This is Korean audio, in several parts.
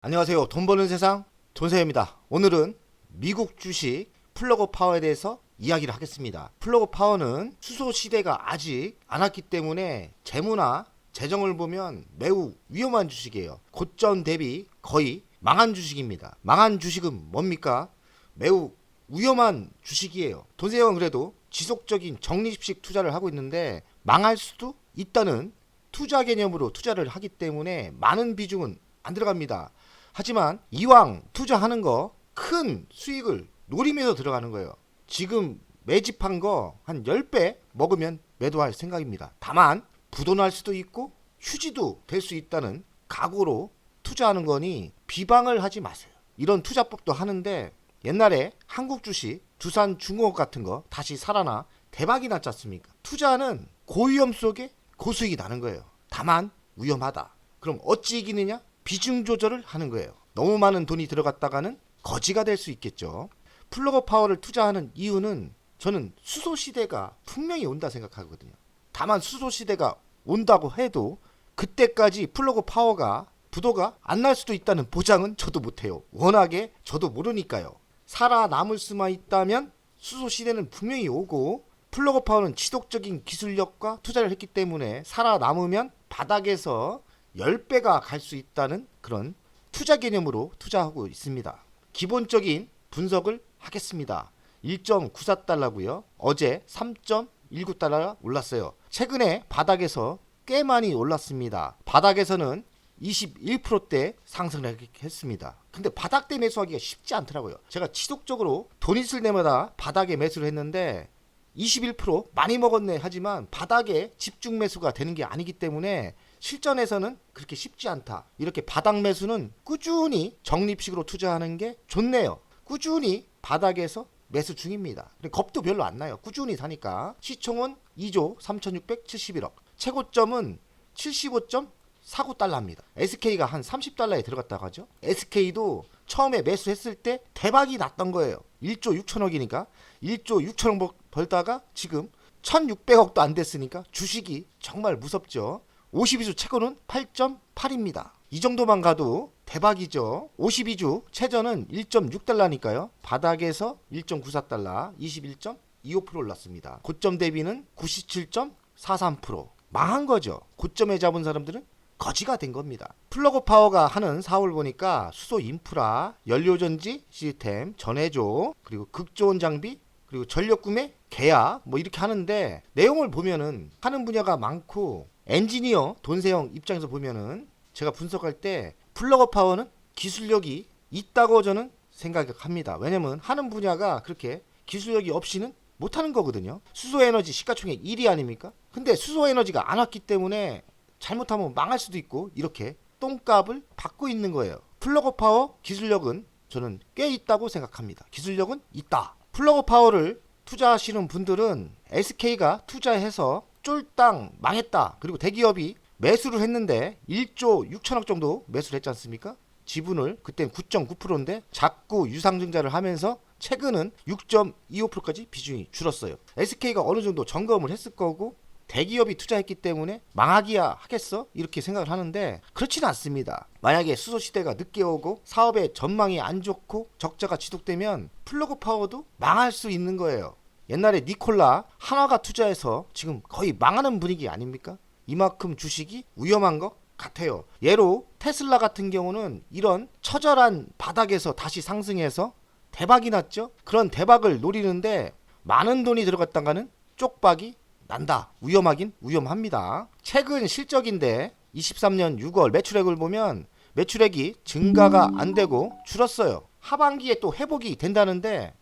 안녕하세요. 돈 버는 세상 돈세입니다. 오늘은 미국 주식 플러그 파워에 대해서 이야기를 하겠습니다. 플러그 파워는 수소 시대가 아직 안 왔기 때문에 재무나 재정을 보면 매우 위험한 주식이에요. 고점 대비 거의 망한 주식입니다. 망한 주식은 뭡니까? 매우 위험한 주식이에요. 돈세형은 그래도 지속적인 적립식 투자를 하고 있는데 망할 수도 있다는 투자 개념으로 투자를 하기 때문에 많은 비중은 안 들어갑니다. 하지만 이왕 투자하는 거 큰 수익을 노리면서 들어가는 거예요. 지금 매집한 거 한 10배 먹으면 매도할 생각입니다. 다만 부도날 수도 있고 휴지도 될 수 있다는 각오로 투자하는 거니 비방을 하지 마세요. 이런 투자법도 하는데 옛날에 한국 주식 두산중공업 같은 거 다시 살아나 대박이 났지 않습니까? 투자는 고위험 속에 고수익이 나는 거예요. 다만 위험하다. 그럼 어찌 이기느냐? 비중 조절을 하는 거예요. 너무 많은 돈이 들어갔다가는 거지가 될 수 있겠죠. 플러그 파워를 투자하는 이유는 저는 수소 시대가 분명히 온다 생각하거든요. 다만 수소 시대가 온다고 해도 그때까지 플러그 파워가 부도가 안 날 수도 있다는 보장은 저도 못해요. 워낙에 저도 모르니까요. 살아남을 수만 있다면 수소 시대는 분명히 오고 플러그 파워는 지속적인 기술력과 투자를 했기 때문에 살아남으면 바닥에서 10배가 갈 수 있다는 그런 투자 개념으로 투자하고 있습니다. 기본적인 분석을 하겠습니다. 1.94달러고요. 어제 3.19달러 올랐어요. 최근에 바닥에서 꽤 많이 올랐습니다. 바닥에서는 21%대 상승을 했습니다. 근데 바닥대 매수하기가 쉽지 않더라고요. 제가 지속적으로 돈 있을 때마다 바닥에 매수를 했는데 21% 많이 먹었네 하지만 바닥에 집중 매수가 되는 게 아니기 때문에 실전에서는 그렇게 쉽지 않다. 이렇게 바닥 매수는 꾸준히 적립식으로 투자하는 게 좋네요. 꾸준히 바닥에서 매수 중입니다. 겁도 별로 안 나요. 꾸준히 사니까. 시총은 2조 3671억. 최고점은 75.49달러입니다. SK가 한 30달러에 들어갔다고 하죠. SK도 처음에 매수했을 때 대박이 났던 거예요. 1조 6천억이니까 1조 6천억 벌다가 지금 1600억도 안 됐으니까 주식이 정말 무섭죠. 52주 최고는 8.8입니다. 이 정도만 가도 대박이죠. 52주 최저는 1.6달러니까요. 바닥에서 1.94달러, 21.25% 올랐습니다. 고점 대비는 97.43%. 망한 거죠. 고점에 잡은 사람들은 거지가 된 겁니다. 플러그 파워가 하는 사업을 보니까 수소 인프라, 연료전지 시스템, 전해조, 그리고 극조원 장비, 그리고 전력 구매, 계약 뭐 이렇게 하는데 내용을 보면은 하는 분야가 많고 엔지니어 돈세형 입장에서 보면은 제가 분석할 때 플러그 파워는 기술력이 있다고 저는 생각합니다. 왜냐면 하는 분야가 그렇게 기술력이 없이는 못하는 거거든요. 수소에너지 시가총액 1위 아닙니까? 근데 수소에너지가 안 왔기 때문에 잘못하면 망할 수도 있고 이렇게 똥값을 받고 있는 거예요. 플러그 파워 기술력은 저는 꽤 있다고 생각합니다. 기술력은 있다. 플러그 파워를 투자하시는 분들은 SK가 투자해서 쫄땅 망했다. 그리고 대기업이 매수를 했는데 1조 6천억 정도 매수를 했지 않습니까? 지분을 그때는 9.9%인데 자꾸 유상증자를 하면서 최근은 6.25%까지 비중이 줄었어요. SK가 어느 정도 점검을 했을 거고 대기업이 투자했기 때문에 망하기야 하겠어? 이렇게 생각을 하는데 그렇지는 않습니다. 만약에 수소시대가 늦게 오고 사업의 전망이 안 좋고 적자가 지속되면 플러그 파워도 망할 수 있는 거예요. 옛날에 니콜라 한화가 투자해서 지금 거의 망하는 분위기 아닙니까? 이만큼 주식이 위험한 것 같아요. 예로 테슬라 같은 경우는 이런 처절한 바닥에서 다시 상승해서 대박이 났죠. 그런 대박을 노리는데 많은 돈이 들어갔다가는 쪽박이 난다. 위험하긴 위험합니다. 최근 실적인데 23년 6월 매출액을 보면 매출액이 증가가 안 되고 줄었어요. 하반기에 또 회복이 된다는데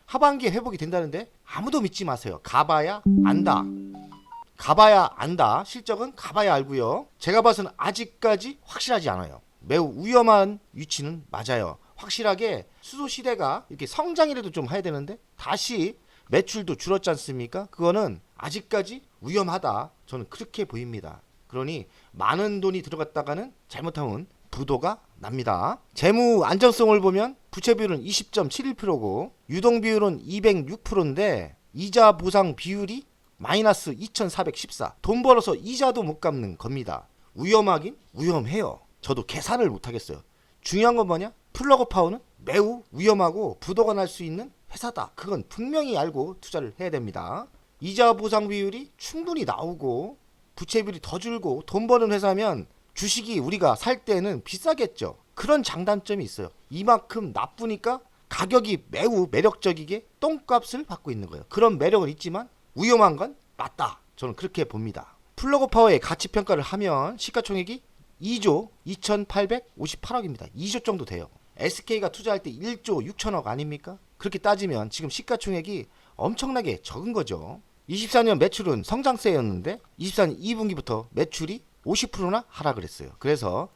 아무도 믿지 마세요. 가봐야 안다. 가봐야 안다. 실적은 가봐야 알고요. 제가 봐서는 아직까지 확실하지 않아요. 매우 위험한 위치는 맞아요. 확실하게 수소 시대가 이렇게 성장이라도 좀 해야 되는데 다시 매출도 줄었지 않습니까? 그거는 아직까지 위험하다. 저는 그렇게 보입니다. 그러니 많은 돈이 들어갔다가는 잘못하면 부도가 납니다. 재무 안정성을 보면 부채 비율은 20.71%고 유동 비율은 206%인데 이자 보상 비율이 마이너스 2414. 돈 벌어서 이자도 못 갚는 겁니다. 위험하긴 위험해요. 저도 계산을 못 하겠어요. 중요한 건 뭐냐? 플러그 파워는 매우 위험하고 부도가 날 수 있는 회사다. 그건 분명히 알고 투자를 해야 됩니다. 이자 보상 비율이 충분히 나오고 부채 비율이 더 줄고 돈 버는 회사면 주식이 우리가 살 때는 비싸겠죠. 그런 장단점이 있어요. 이만큼 나쁘니까 가격이 매우 매력적이게 똥값을 받고 있는 거예요. 그런 매력은 있지만 위험한 건 맞다. 저는 그렇게 봅니다. 플러그 파워의 가치 평가를 하면 시가총액이 2조 2858억입니다. 2조 정도 돼요. SK가 투자할 때 1조 6천억 아닙니까? 그렇게 따지면 지금 시가총액이 엄청나게 적은 거죠. 24년 매출은 성장세였는데 24년 2분기부터 매출이 50%나 하락을 했어요. 그래서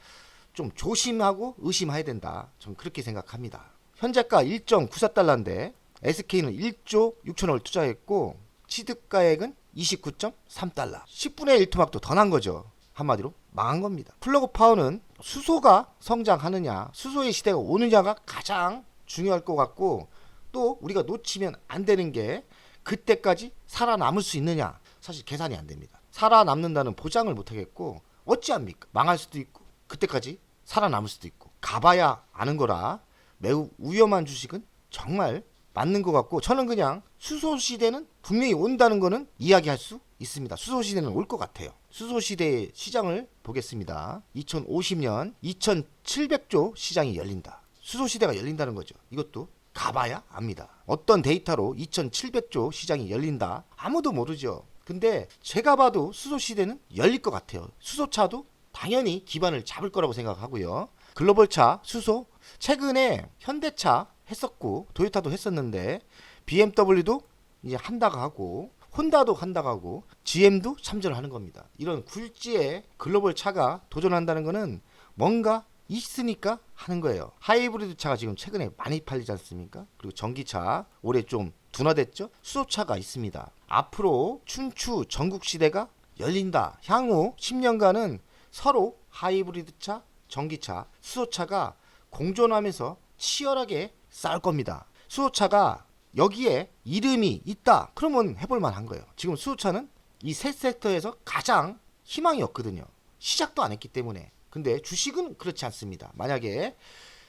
좀 조심하고 의심해야 된다. 저는 그렇게 생각합니다. 현재가 1.94달러인데 SK는 1조 6천억을 투자했고 취득가액은 29.3달러. 10분의 1 토막도 더 난 거죠. 한마디로 망한 겁니다. 플러그 파워는 수소가 성장하느냐, 수소의 시대가 오느냐가 가장 중요할 것 같고, 또 우리가 놓치면 안 되는 게 그때까지 살아남을 수 있느냐. 사실 계산이 안 됩니다. 살아남는다는 보장을 못 하겠고 어찌합니까? 망할 수도 있고 그때까지 살아남을 수도 있고 가봐야 아는 거라 매우 위험한 주식은 정말 맞는 것 같고, 저는 그냥 수소시대는 분명히 온다는 거는 이야기할 수 있습니다. 수소시대는 올 것 같아요. 수소시대의 시장을 보겠습니다. 2050년 2700조 시장이 열린다. 수소시대가 열린다는 거죠. 이것도 가봐야 압니다. 어떤 데이터로 2700조 시장이 열린다? 아무도 모르죠. 근데 제가 봐도 수소시대는 열릴 것 같아요. 수소차도 당연히 기반을 잡을 거라고 생각하고요. 글로벌차, 수소, 최근에 현대차 했었고 도요타도 했었는데 BMW도 이제 한다고 하고 혼다도 한다고 하고 GM도 참전을 하는 겁니다. 이런 굴지에 글로벌 차가 도전한다는 거는 뭔가 있으니까 하는 거예요. 하이브리드 차가 지금 최근에 많이 팔리지 않습니까? 그리고 전기차 올해 좀 둔화됐죠? 수소차가 있습니다. 앞으로 춘추 전국 시대가 열린다. 향후 10년간은 서로 하이브리드 차, 전기차, 수소차가 공존하면서 치열하게 싸울 겁니다. 수소차가 여기에 이름이 있다. 그러면 해볼 만한 거예요. 지금 수소차는 이 세 섹터에서 가장 희망이 없거든요. 시작도 안 했기 때문에. 근데 주식은 그렇지 않습니다. 만약에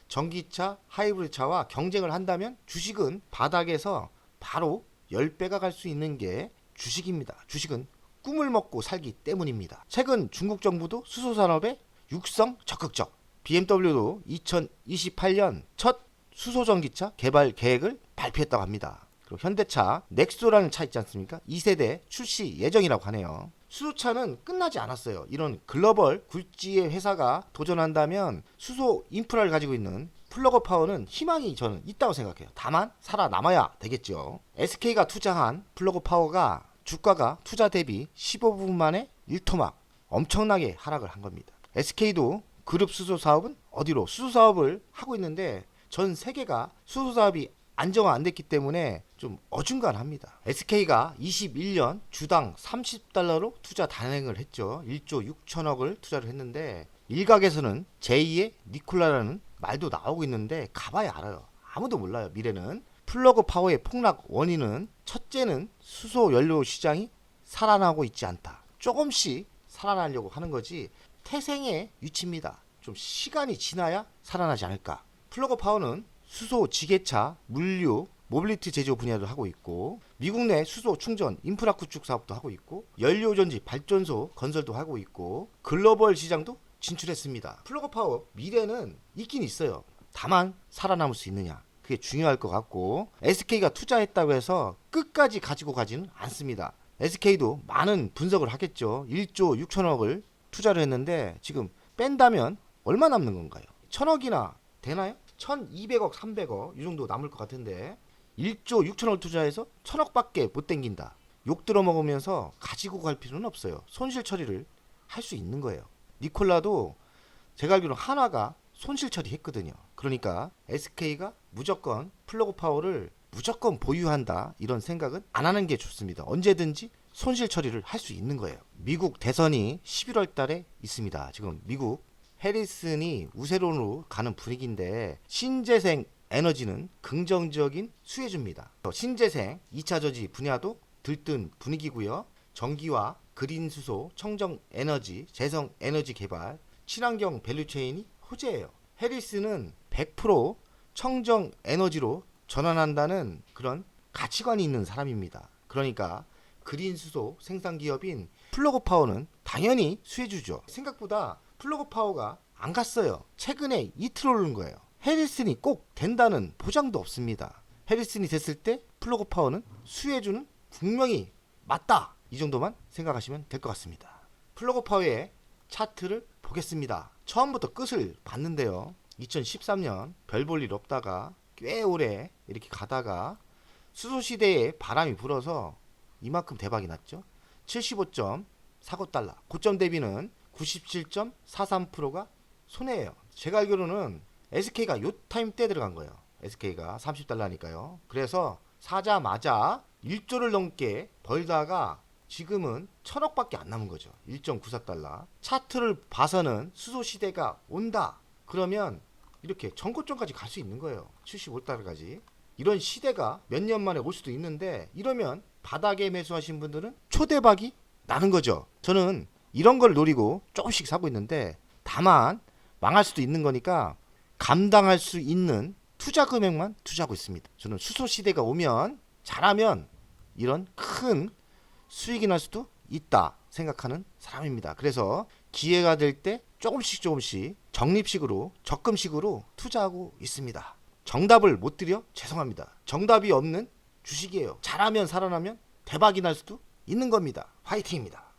전기차, 하이브리드 차와 경쟁을 한다면 주식은 바닥에서 바로 10배가 갈 수 있는 게 주식입니다. 주식은 꿈을 먹고 살기 때문입니다. 최근 중국 정부도 수소 산업에 육성 적극적. BMW도 2028년 첫 수소 전기차 개발 계획을 발표했다고 합니다. 그리고 현대차 넥소라는 차 있지 않습니까? 2세대 출시 예정이라고 하네요. 수소차는 끝나지 않았어요. 이런 글로벌 굴지의 회사가 도전한다면 수소 인프라를 가지고 있는 플러그 파워는 희망이 저는 있다고 생각해요. 다만 살아남아야 되겠죠. SK가 투자한 플러그 파워가 주가가 투자 대비 15분 만에 1토막 엄청나게 하락을 한 겁니다. SK도 그룹 수소 사업은 어디로 수소 사업을 하고 있는데 전 세계가 수소 사업이 안정화 안 됐기 때문에 좀 어중간합니다. SK가 21년 주당 30달러로 투자 단행을 했죠. 1조 6천억을 투자를 했는데 일각에서는 제2의 니콜라라는 말도 나오고 있는데 가봐야 알아요. 아무도 몰라요. 미래는. 플러그 파워의 폭락 원인은 첫째는 수소 연료 시장이 살아나고 있지 않다. 조금씩 살아나려고 하는 거지 태생의 위치입니다. 좀 시간이 지나야 살아나지 않을까. 플러그 파워는 수소 지게차, 물류, 모빌리티 제조 분야도 하고 있고 미국 내 수소 충전 인프라 구축 사업도 하고 있고 연료전지 발전소 건설도 하고 있고 글로벌 시장도 진출했습니다. 플러그 파워 미래는 있긴 있어요. 다만 살아남을 수 있느냐 그게 중요할 것 같고 SK가 투자했다고 해서 끝까지 가지고 가지는 않습니다. SK도 많은 분석을 하겠죠. 1조 6천억을 투자를 했는데 지금 뺀다면 얼마 남는 건가요? 1000억이나 되나요? 1200억, 300억 이 정도 남을 것 같은데 1조 6천억을 투자해서 1000억밖에 못 땡긴다. 욕 들어먹으면서 가지고 갈 필요는 없어요. 손실 처리를 할 수 있는 거예요. 니콜라도 제가 알기로는 한화가 손실 처리했거든요. 그러니까 SK가 무조건 플러그 파워를 무조건 보유한다 이런 생각은 안 하는 게 좋습니다. 언제든지 손실 처리를 할 수 있는 거예요. 미국 대선이 11월 달에 있습니다. 지금 미국 해리슨이 우세론으로 가는 분위기인데 신재생 에너지는 긍정적인 수혜주입니다. 신재생 2차 전지 분야도 들뜬 분위기고요. 전기와 그린 수소, 청정 에너지, 재생 에너지 개발, 친환경 밸류체인이 호재예요. 해리스는 100% 청정 에너지로 전환한다는 그런 가치관이 있는 사람입니다. 그러니까 그린 수소 생산 기업인 플러그 파워는 당연히 수혜주죠. 생각보다 플러그 파워가 안 갔어요. 최근에 이틀 오른 거예요. 해리슨이 꼭 된다는 보장도 없습니다. 해리슨이 됐을 때 플러그 파워는 수혜주는 분명히 맞다. 이 정도만 생각하시면 될 것 같습니다. 플러그 파워의 차트를 보겠습니다. 처음부터 끝을 봤는데요. 2013년 별 볼 일 없다가 꽤 오래 이렇게 가다가 수소시대에 바람이 불어서 이만큼 대박이 났죠. 75.49달러. 고점 대비는 97.43%가 손해예요. 제가 알기로는 SK가 요 타임 때 들어간 거예요. SK가 30달러니까요. 그래서 사자마자 1조를 넘게 벌다가 지금은 1000억밖에 안 남은 거죠. 1.94달러. 차트를 봐서는 수소시대가 온다. 그러면 이렇게 전고점까지 갈 수 있는 거예요. 75달러까지. 이런 시대가 몇 년 만에 올 수도 있는데 이러면 바닥에 매수하신 분들은 초대박이 나는 거죠. 저는 이런 걸 노리고 조금씩 사고 있는데 다만 망할 수도 있는 거니까 감당할 수 있는 투자 금액만 투자하고 있습니다. 저는 수소시대가 오면 잘하면 이런 큰 수익이 날 수도 있다 생각하는 사람입니다. 그래서 기회가 될 때 조금씩 적립식으로 적금식으로 투자하고 있습니다. 정답을 못 드려 죄송합니다. 정답이 없는 주식이에요. 잘하면 살아나면 대박이 날 수도 있는 겁니다. 화이팅입니다.